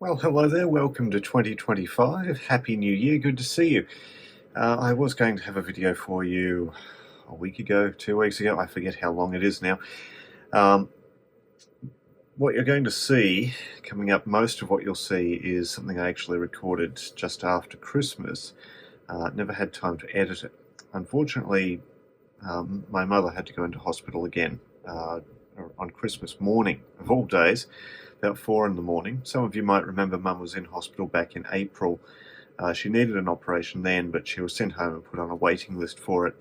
Well, hello there. Welcome to 2025. Happy New Year. Good to see you. I was going to have a video for you a week ago, 2 weeks ago. I forget how long it is now. What you're going to see coming up, most of what you'll see is something I actually recorded just after Christmas. Never had time to edit it. Unfortunately, my mother had to go into hospital again on Christmas morning, of all days, about 4 in the morning. Some of you might remember Mum was in hospital back in April. She needed an operation then, but she was sent home and put on a waiting list for it.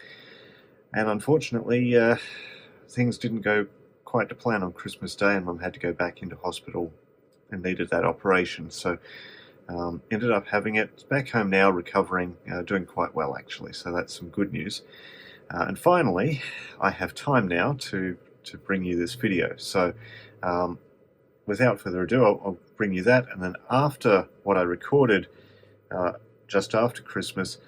And unfortunately, things didn't go quite to plan on Christmas Day, and Mum had to go back into hospital and needed that operation. So ended up having it. It's back home now, recovering, doing quite well actually, so that's some good news. And finally, I have time now to bring you this video. So without further ado, I'll bring you that, and then after what I recorded just after Christmas,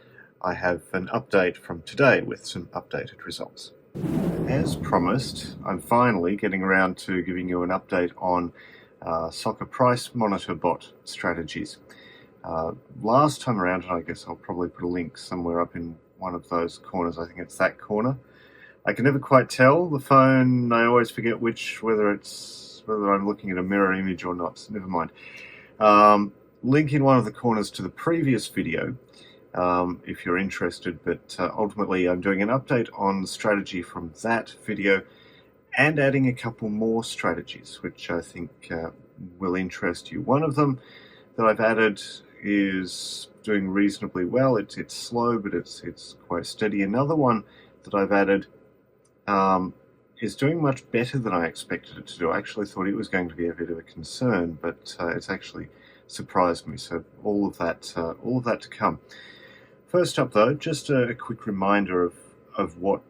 I have an update from today with some updated results. As promised, I'm finally getting around to giving you an update on soccer price monitor bot strategies. Last time around, and I guess I'll probably put a link somewhere up in one of those corners. I think it's that corner. I can never quite tell. The phone, I always forget whether I'm looking at a mirror image or not. So never mind. Link in one of the corners to the previous video if you're interested, but ultimately I'm doing an update on the strategy from that video and adding a couple more strategies which I think will interest you. One of them that I've added is doing reasonably well. It's slow, but it's quite steady. Another one that I've added is doing much better than I expected it to do. I actually thought it was going to be a bit of a concern, but it's actually surprised me. So all of that to come. First up, though, just a quick reminder of what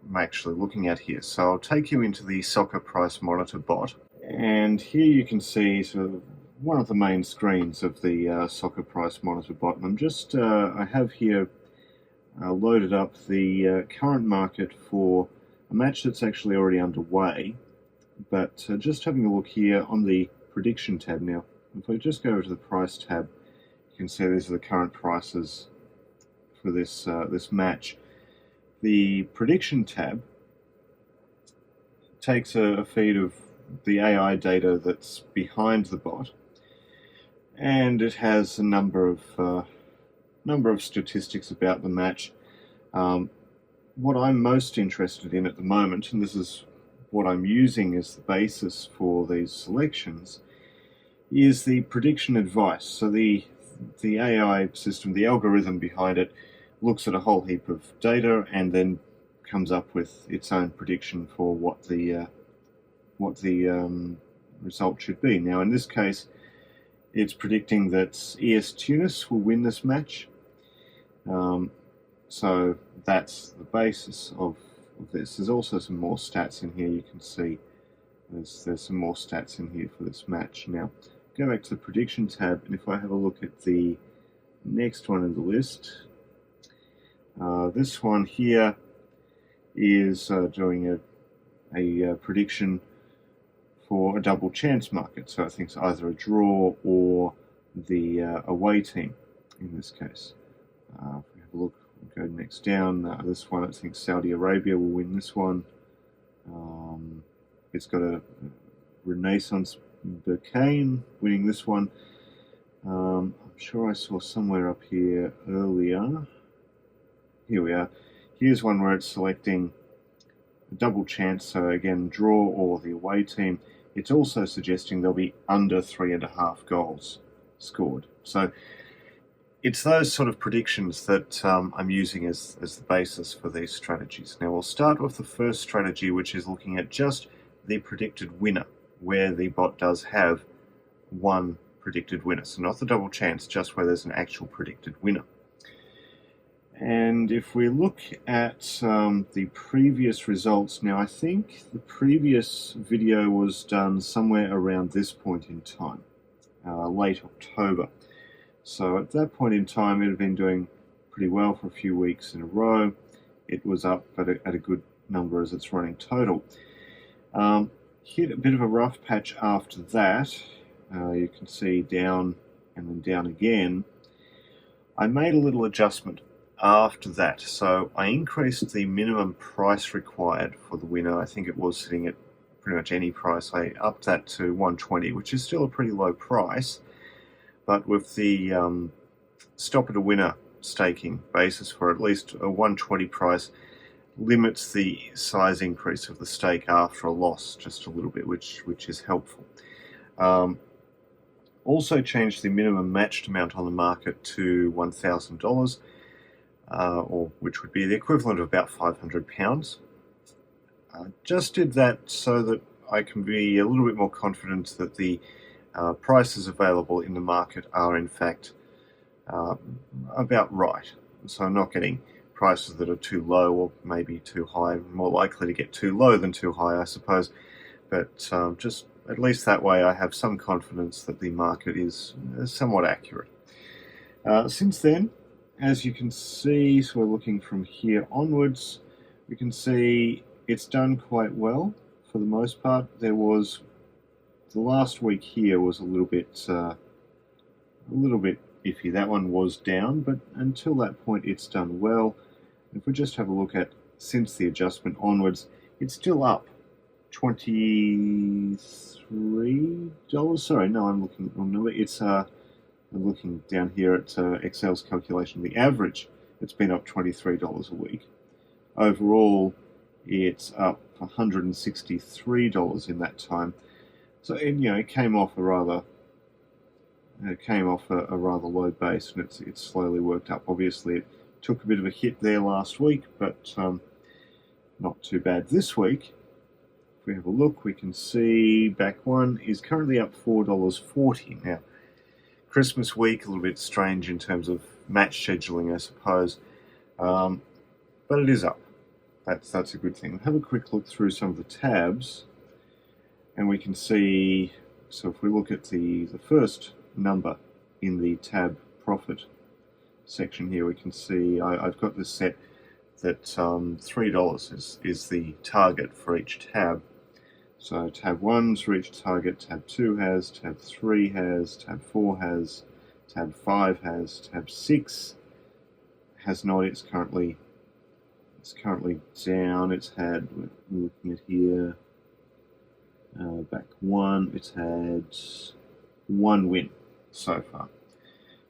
I'm actually looking at here. So I'll take you into the soccer price monitor bot, and here you can see sort of one of the main screens of the soccer price monitor bot. And I'm just I have here loaded up the current market for a match that's actually already underway, but just having a look here on the prediction tab now. If I just go over to the price tab, you can see these are the current prices for this match. The prediction tab takes a feed of the AI data that's behind the bot, and it has a number of statistics about the match. What I'm most interested in at the moment, and this is what I'm using as the basis for these selections, is the prediction advice. So the AI system, the algorithm behind it, looks at a whole heap of data and then comes up with its own prediction for what the result should be. Now, in this case, it's predicting that ES Tunis will win this match. So that's the basis of this. There's also some more stats in here. You can see there's some more stats in here for this match. Now, go back to the prediction tab, and if I have a look at the next one in the list, this one here is doing a prediction for a double chance market. So I think it's either a draw or the away team in this case. If we have a look, we'll go next down. This one, I think Saudi Arabia will win this one. It's got a Renaissance Berkane winning this one. I'm sure I saw somewhere up here earlier. Here we are. Here's one where it's selecting a double chance, so again, draw or the away team. It's also suggesting there'll be under 3.5 goals scored. So it's those sort of predictions that I'm using as the basis for these strategies. Now we'll start with the first strategy, which is looking at just the predicted winner, where the bot does have one predicted winner. So not the double chance, just where there's an actual predicted winner. And if we look at the previous results, now I think the previous video was done somewhere around this point in time, late October. So at that point in time, it had been doing pretty well for a few weeks in a row. It was up at a good number as it's running total. Hit a bit of a rough patch after that. you can see down and then down again. I made a little adjustment after that, so I increased the minimum price required for the winner. I think it was sitting at pretty much any price. I upped that to 120, which is still a pretty low price, but with the stop at a winner staking basis for at least a 120 price limits the size increase of the stake after a loss just a little bit, which is helpful. Also changed the minimum matched amount on the market to $1,000, or which would be the equivalent of about £500. Just did that so that I can be a little bit more confident that the prices available in the market are in fact about right. So I'm not getting prices that are too low or maybe too high. More likely to get too low than too high, I suppose. But just at least that way I have some confidence that the market is somewhat accurate. Since then, as you can see, so we're looking from here onwards, we can see it's done quite well for the most part. There was, the last week here was a little bit iffy. That one was down, but until that point it's done well. If we just have a look at since the adjustment onwards, it's still up $23. Sorry, no, I'm looking at the wrong number. It's I'm looking down here at Excel's calculation. The average, it's been up $23 a week. Overall, it's up $163 in that time. So it came off a rather low base, and it's slowly worked up. Obviously, it took a bit of a hit there last week, but not too bad this week. If we have a look, we can see back one is currently up $4.40. Now, Christmas week, a little bit strange in terms of match scheduling, I suppose, but it is up. That's a good thing. Have a quick look through some of the tabs, and we can see, so if we look at the first number in the tab profit section here, we can see I've got this set that $3 is the target for each tab. So tab 1's reached target, tab 2 has, tab 3 has, tab 4 has, tab 5 has, tab 6 has not. It's currently down. It's had, we're looking at here, back one, it's had one win so far.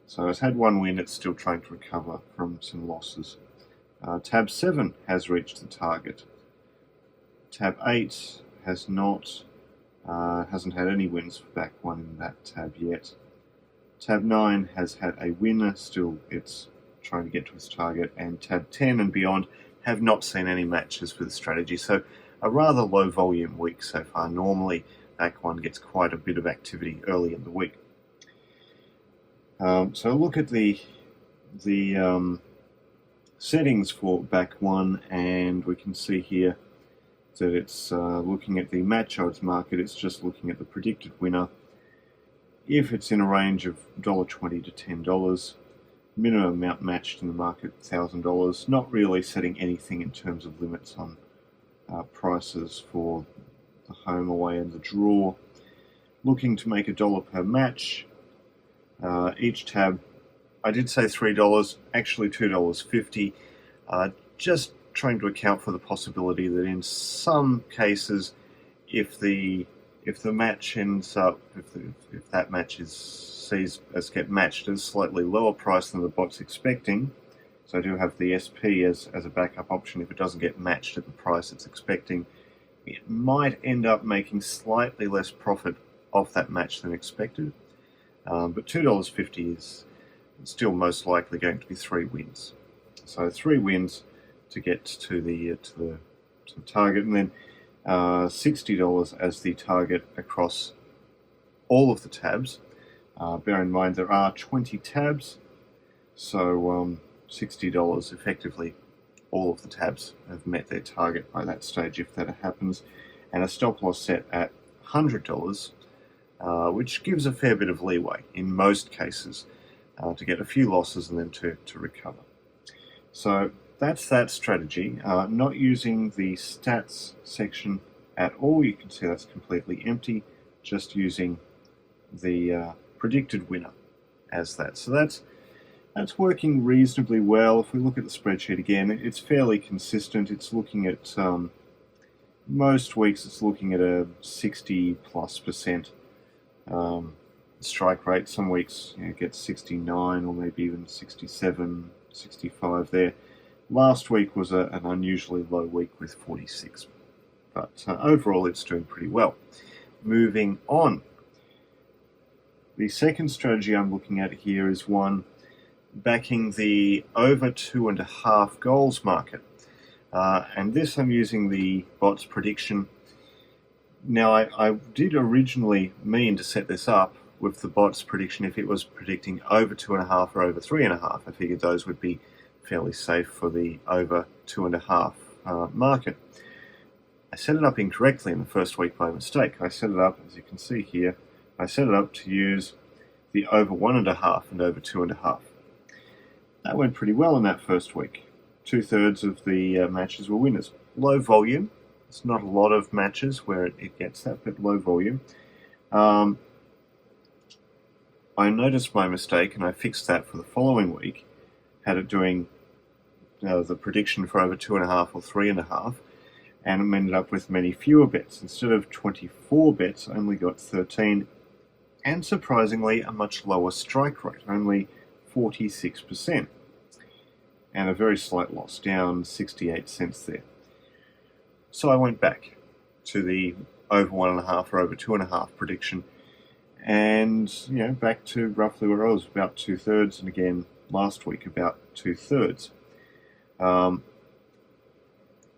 So it's had one win, it's still trying to recover from some losses. Tab 7 has reached the target. Tab 8 has not, hasn't had any wins for back one in that tab yet. Tab 9 has had a winner, still it's trying to get to its target, and tab 10 and beyond have not seen any matches for the strategy. So a rather low volume week so far. Normally back one gets quite a bit of activity early in the week. So look at the settings for back one, and we can see here that it's looking at the match odds market. It's just looking at the predicted winner. If it's in a range of $1.20 to $10, minimum amount matched in the market $1,000. Not really setting anything in terms of limits on prices for the home, away, and the draw. Looking to make $1 per match. Each tab, I did say $3, actually $2.50. Just trying to account for the possibility that in some cases, if the match ends up, if that match sees us get matched at a slightly lower price than the bot's expecting, so I do have the SP as a backup option. If it doesn't get matched at the price it's expecting, it might end up making slightly less profit off that match than expected. But $2.50 is still most likely going to be 3 wins. So 3 wins to get to the target, and then $60 as the target across all of the tabs. Bear in mind there are 20 tabs, so $60 effectively all of the tabs have met their target by that stage if that happens, and a stop loss set at $100, which gives a fair bit of leeway in most cases to get a few losses and then to recover. So that's that strategy. Not using the stats section at all. You can see that's completely empty. Just using the predicted winner as that. So that's working reasonably well. If we look at the spreadsheet again, it's fairly consistent. It's looking at most weeks it's looking at a 60+% strike rate. Some weeks it gets 69 or maybe even 67, 65 there. Last week was an unusually low week with 46, but overall it's doing pretty well. Moving on. The second strategy I'm looking at here is one backing the over 2.5 goals market. And this I'm using the bot's prediction. Now I did originally mean to set this up with the bot's prediction if it was predicting over 2.5 or over 3.5. I figured those would be fairly safe for the over 2.5 market. I set it up incorrectly in the first week by mistake. I set it up, as you can see here, I set it up to use the over 1.5 and over 2.5. That went pretty well in that first week. 2/3 of the matches were winners. Low volume. It's not a lot of matches where it gets that, but low volume. I noticed my mistake and I fixed that for the following week. Had it doing the prediction for over 2.5 or 3.5, and ended up with many fewer bets. Instead of 24 bets, I only got 13, and surprisingly a much lower strike rate, only 46%, and a very slight loss, down 68 cents there. So I went back to the over 1.5 or over 2.5 prediction, and back to roughly where I was, about 2/3, and again last week about 2/3.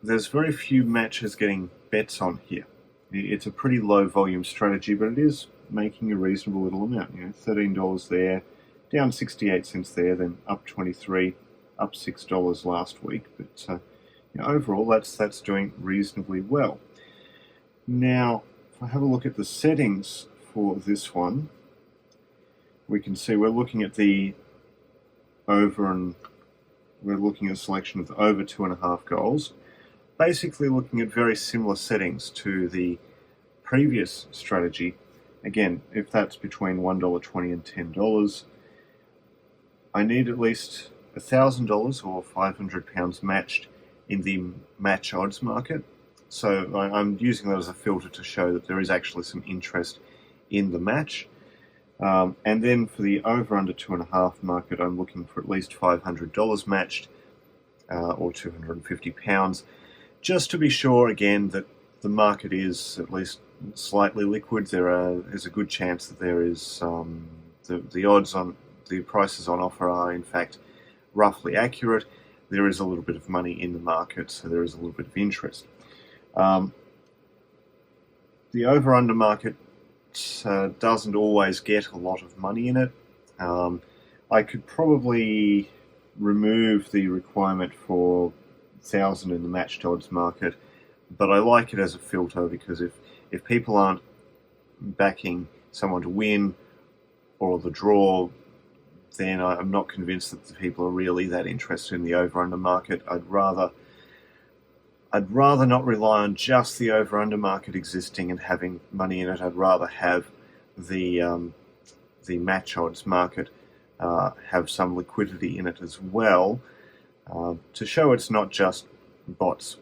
There's very few matches getting bets on here. It's a pretty low volume strategy, but it is making a reasonable little amount. $13 there, down 68 cents there, then up 23, up $6 last week. But overall, that's doing reasonably well. Now, if I have a look at the settings for this one, we can see we're looking at the over, and we're looking at a selection of the over 2.5 goals. Basically looking at very similar settings to the previous strategy. Again, if that's between $1.20 and $10, I need at least $1,000 or £500 matched in the match odds market. So I'm using that as a filter to show that there is actually some interest in the match. And then for the over under 2.5 market, I'm looking for at least $500 matched, or £250, just to be sure again that the market is at least slightly liquid. There's a good chance that there is the odds on the prices on offer are in fact roughly accurate. There is a little bit of money in the market, so there is a little bit of interest. The over-under market doesn't always get a lot of money in it. I could probably remove the requirement for 1,000 in the matched odds market, but I like it as a filter because if people aren't backing someone to win or the draw, then I'm not convinced that the people are really that interested in the over-under market. I'd rather not rely on just the over-under market existing and having money in it. I'd rather have the match odds market have some liquidity in it as well, to show it's not just bots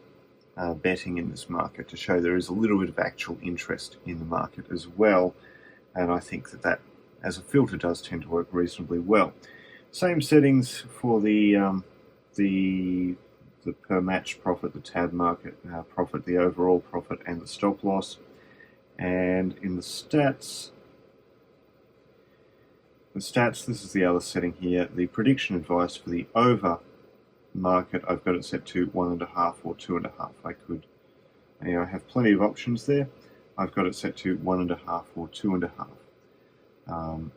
betting in this market, to show there is a little bit of actual interest in the market as well. And I think that as a filter does tend to work reasonably well. Same settings for the per match profit, the tab market profit, the overall profit, and the stop loss. And in the stats, this is the other setting here. The prediction advice for the over market, I've got it set to 1.5 or 2.5. I have plenty of options there. I've got it set to 1.5 or 2.5.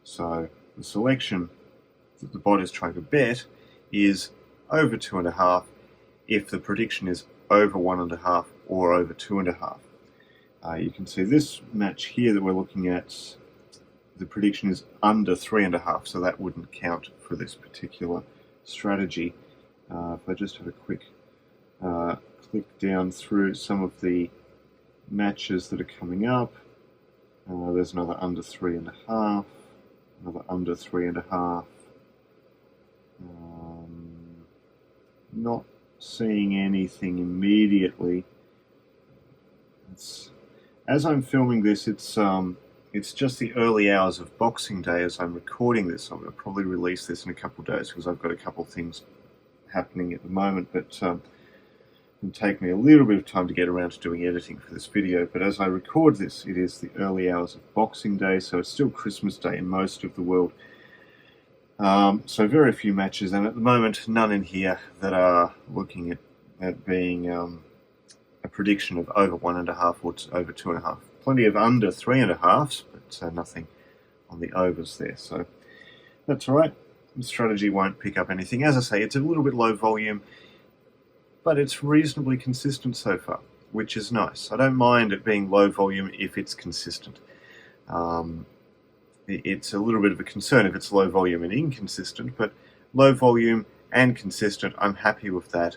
So the selection that the bot is trying to bet is over 2.5 if the prediction is over 1.5 or over 2.5. You can see this match here that we're looking at, the prediction is under 3.5, so that wouldn't count for this particular strategy. If I just have a quick click down through some of the matches that are coming up, There's another under 3.5, another under 3.5. Not seeing anything immediately. As I'm filming this, it's just the early hours of Boxing Day as I'm recording this. I'm going to probably release this in a couple of days because I've got a couple of things happening at the moment, but it'll take me a little bit of time to get around to doing editing for this video. But as I record this, it is the early hours of Boxing Day, so it's still Christmas Day in most of the world. So very few matches, and at the moment none in here that are looking at being a prediction of over 1.5 or over 2.5. Plenty of under 3.5s, but nothing on the overs there. So that's all right. The strategy won't pick up anything. As I say, it's a little bit low volume, but it's reasonably consistent so far, which is nice. I don't mind it being low volume if it's consistent. It's a little bit of a concern if it's low volume and inconsistent, but low volume and consistent, I'm happy with that,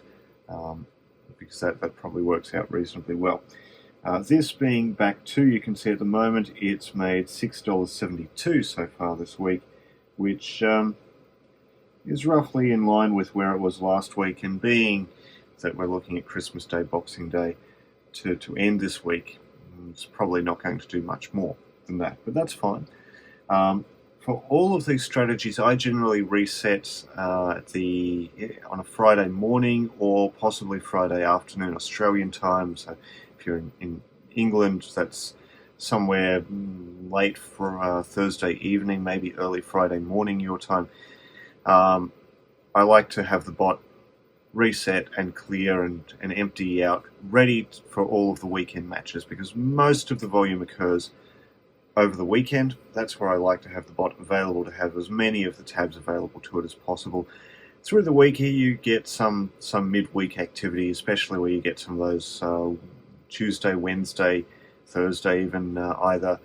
because that probably works out reasonably well. This being back 2, you can see at the moment it's made $6.72 so far this week, which is roughly in line with where it was last week, and being that we're looking at Christmas Day, Boxing Day to end this week, it's probably not going to do much more than that, but that's fine. For all of these strategies, I generally reset on a Friday morning or possibly Friday afternoon Australian time. So if you're in England, that's somewhere late for Thursday evening, maybe early Friday morning your time. I like to have the bot reset and clear and empty out, ready for all of the weekend matches, because most of the volume occurs over the weekend. That's where I like to have the bot available, to have as many of the tabs available to it as possible. Through the week here you get some midweek activity, especially where you get some of those Tuesday, Wednesday, Thursday even, either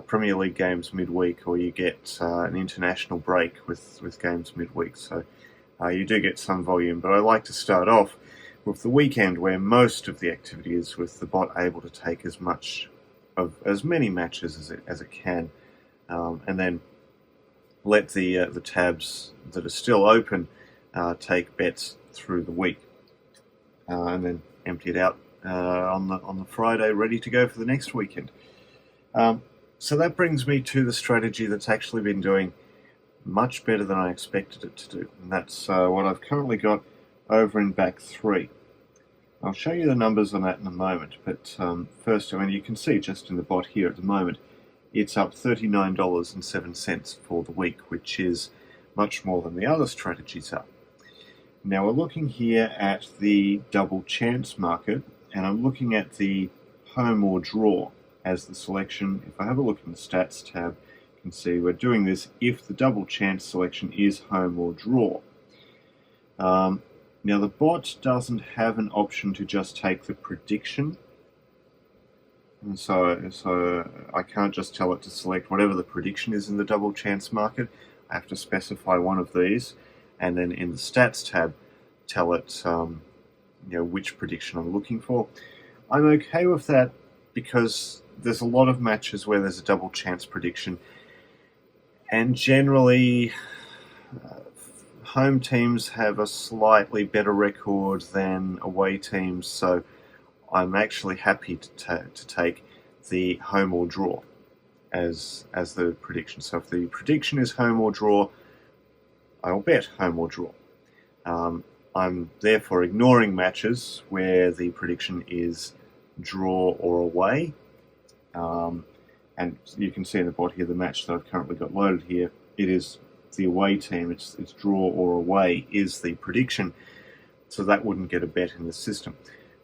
Premier League games midweek, or you get an international break with games midweek. So you do get some volume, but I like to start off with the weekend where most of the activity is, with the bot able to take as many matches as it can, and then let the tabs that are still open take bets through the week, and then empty it out on the Friday, ready to go for the next weekend. So that brings me to the strategy that's actually been doing much better than I expected it to do, and that's what I've currently got over in back 3. I'll show you the numbers on that in a moment, but first, I mean, you can see just in the bot here at the moment, it's up $39.07 for the week, which is much more than the other strategies are. Now we're looking here at the double chance market, and I'm looking at the home or draw as the selection. If I have a look in the stats tab, you can see we're doing this if the double chance selection is home or draw. Now the bot doesn't have an option to just take the prediction, and so I can't just tell it to select whatever the prediction is in the double chance market. I have to specify one of these, and then in the stats tab tell it which prediction I'm looking for. I'm okay with that because there's a lot of matches where there's a double chance prediction, and generally home teams have a slightly better record than away teams, so I'm actually happy to take the home or draw as the prediction. So if the prediction is home or draw, I'll bet home or draw. I'm therefore ignoring matches where the prediction is draw or away. And you can see in the bot here the match that I've currently got loaded here. It is the away team, it's draw or away is the prediction, so that wouldn't get a bet in the system.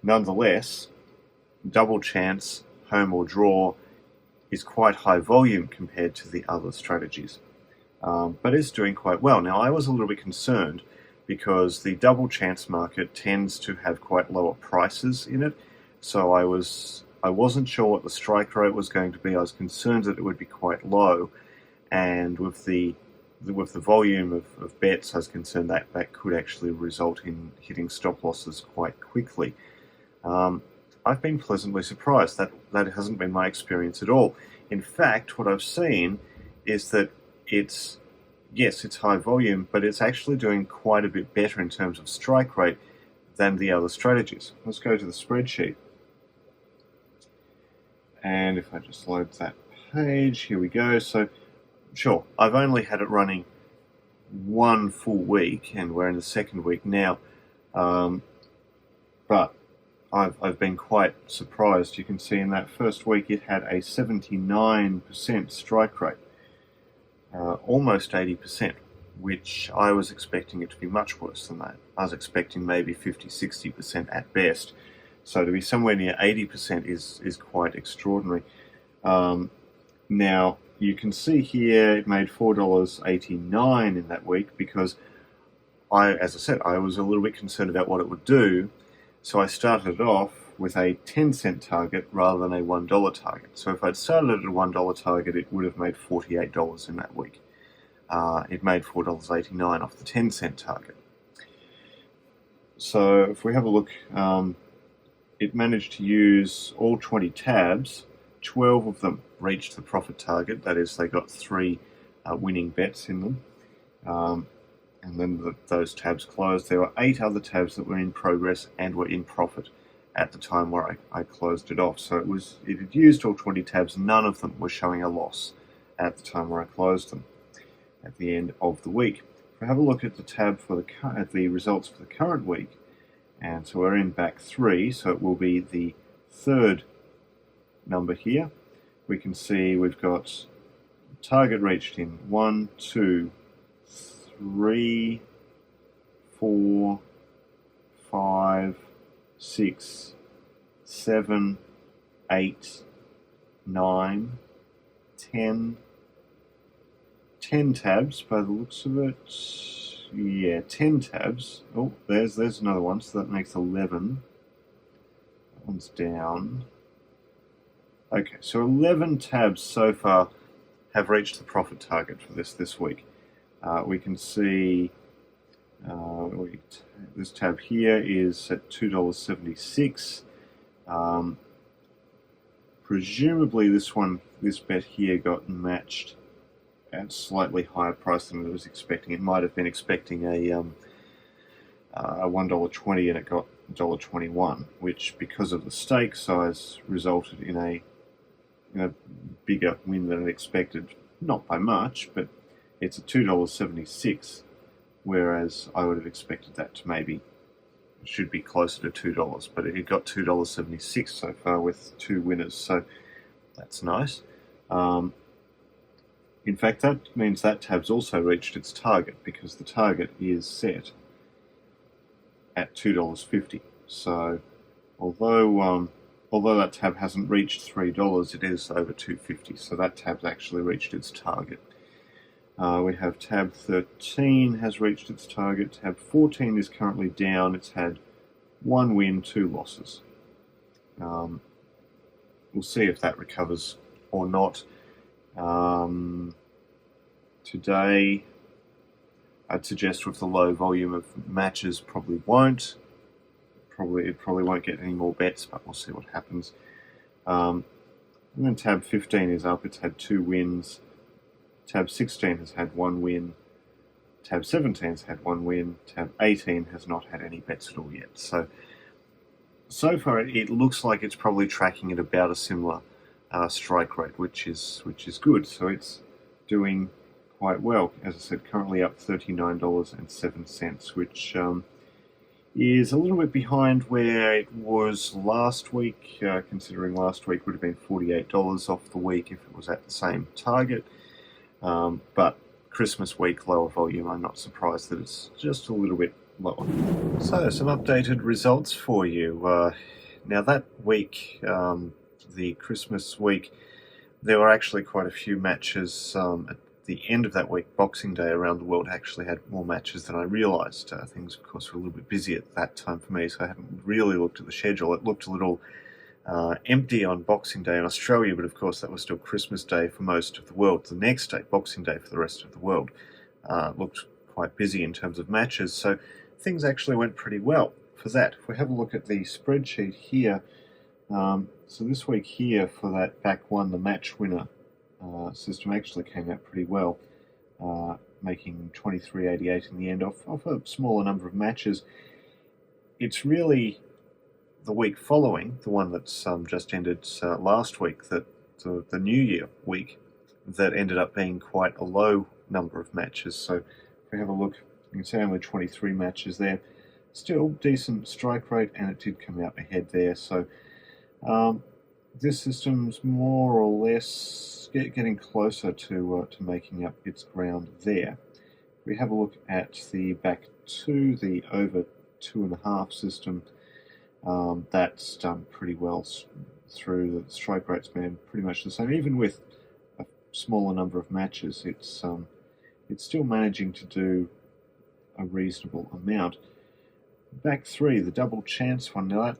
Nonetheless, double chance, home or draw, is quite high volume compared to the other strategies, but is doing quite well. Now I was a little bit concerned because the double chance market tends to have quite lower prices in it, so I wasn't sure what the strike rate was going to be. I was concerned that it would be quite low, and with the volume of bets, I was concerned that could actually result in hitting stop losses quite quickly. I've been pleasantly surprised. That hasn't been my experience at all. In fact, what I've seen is that yes, it's high volume, but it's actually doing quite a bit better in terms of strike rate than the other strategies. Let's go to the spreadsheet. And if I just load that page, here we go. So, sure, I've only had it running one full week, and we're in the second week now. But I've been quite surprised. You can see in that first week it had a 79% strike rate, almost 80%, which I was expecting it to be much worse than that. I was expecting maybe 50-60% at best. So to be somewhere near 80% is quite extraordinary. Now, you can see here it made $4.89 in that week because as I said, I was a little bit concerned about what it would do. So I started it off with a 10-cent target rather than a $1 target. So if I'd started at a $1 target, it would have made $48 in that week. It made $4.89 off the 10-cent target. So if we have a look, it managed to use all 20 tabs. 12 of them reached the profit target. That is, they got 3 winning bets in them. And then those tabs closed. There were 8 other tabs that were in progress and were in profit at the time where I closed it off. So it had used all 20 tabs. None of them were showing a loss at the time where I closed them at the end of the week. If we have a look at the tab at the results for the current week, and so we're in back 3, so it will be the third number here. We can see we've got target reached in 1, 2, 3, 4, 5, 6, 7, 8, 9, 10 tabs by the looks of it. Yeah, 10 tabs. Oh, there's another one, so that makes 11. That one's down. Okay, so 11 tabs so far have reached the profit target for this week. We can see this tab here is at $2.76. Presumably this bet here got matched at slightly higher price than it was expecting. It might have been expecting a $1.20 and it got $1.21, which because of the stake size resulted in a bigger win than it expected. Not by much, but it's at $2.76, whereas I would have expected that to should be closer to $2, but it got $2.76 so far with 2 winners, so that's nice. In fact, that means that tab's also reached its target because the target is set at $2.50. So although that tab hasn't reached $3, it is over $2.50. So that tab's actually reached its target. We have tab 13 has reached its target. Tab 14 is currently down. It's had 1 win, 2 losses. We'll see if that recovers or not. Today, I'd suggest with the low volume of matches, probably won't. It probably won't get any more bets, but we'll see what happens. And then tab 15 is up. It's had 2 wins. Tab 16 has had 1 win. Tab 17 has had 1 win. Tab 18 has not had any bets at all yet. So far, it looks like it's probably tracking at about a similar strike rate, which is good. So it's doing quite well. As I said, currently up $39.07, which is a little bit behind where it was last week, considering last week would have been $48 off the week if it was at the same target. But Christmas week, lower volume, I'm not surprised that it's just a little bit lower. So, some updated results for you. Now that week, the Christmas week, there were actually quite a few matches at the end of that week. Boxing Day around the world actually had more matches than I realised. Things, of course, were a little bit busy at that time for me, so I haven't really looked at the schedule. It looked a little empty on Boxing Day in Australia, but of course that was still Christmas Day for most of the world. The next day, Boxing Day for the rest of the world, looked quite busy in terms of matches, so things actually went pretty well for that. If we have a look at the spreadsheet here, So this week here for that back one, the match winner system actually came out pretty well, making 23.88 in the end off a smaller number of matches. It's really the week following, the one that's just ended last week, that the New Year week, that ended up being quite a low number of matches. So if we have a look, you can see only 23 matches there. Still decent strike rate, and it did come out ahead there. So this system's more or less getting closer to making up its ground there. If we have a look at the back two, the over 2.5 system, that's done pretty well through. The strike rate's been pretty much the same, even with a smaller number of matches. It's still managing to do a reasonable amount. Back three, the double chance one. Now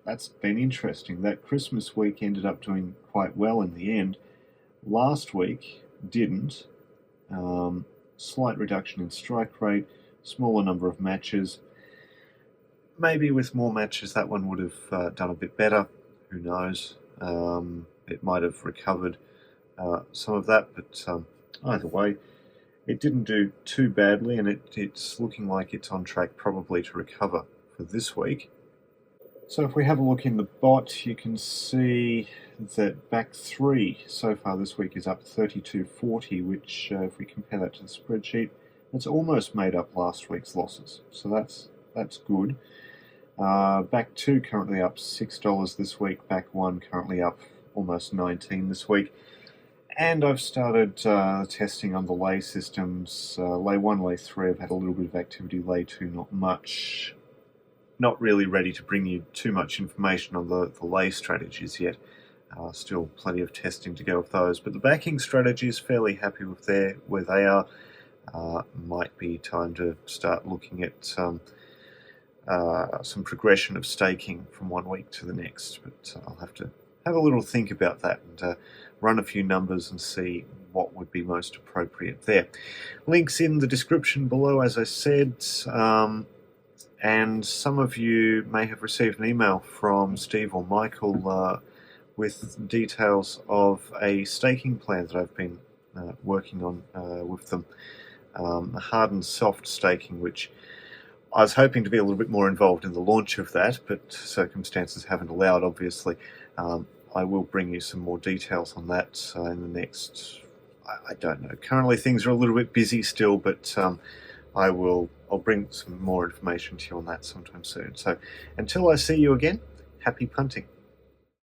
that's been interesting. That Christmas week ended up doing quite well in the end. Last week didn't. Slight reduction in strike rate, smaller number of matches. Maybe with more matches that one would have done a bit better. Who knows? It might have recovered some of that, but either way, it didn't do too badly, and it's looking like it's on track probably to recover for this week. So if we have a look in the bot, you can see that back three so far this week is up 32.40, which if we compare that to the spreadsheet, it's almost made up last week's losses. So that's good. Back two currently up $6 this week. Back one currently up almost $19 this week. And I've started testing on the lay systems. Lay 1, lay 3, I've had a little bit of activity. Lay 2, not much. Not really ready to bring you too much information on the lay strategies yet. Still plenty of testing to go with those. But the backing strategy is fairly happy with where they are. Might be time to start looking at some progression of staking from one week to the next. But I'll have to have a little think about that and run a few numbers and see what would be most appropriate there. Links in the description below, as I said. And some of you may have received an email from Steve or Michael with details of a staking plan that I've been working on with them. Hard and soft staking, which I was hoping to be a little bit more involved in the launch of that, but circumstances haven't allowed, obviously. I will bring you some more details on that in the next, I don't know. Currently things are a little bit busy still, but I'll bring some more information to you on that sometime soon. So until I see you again, happy punting.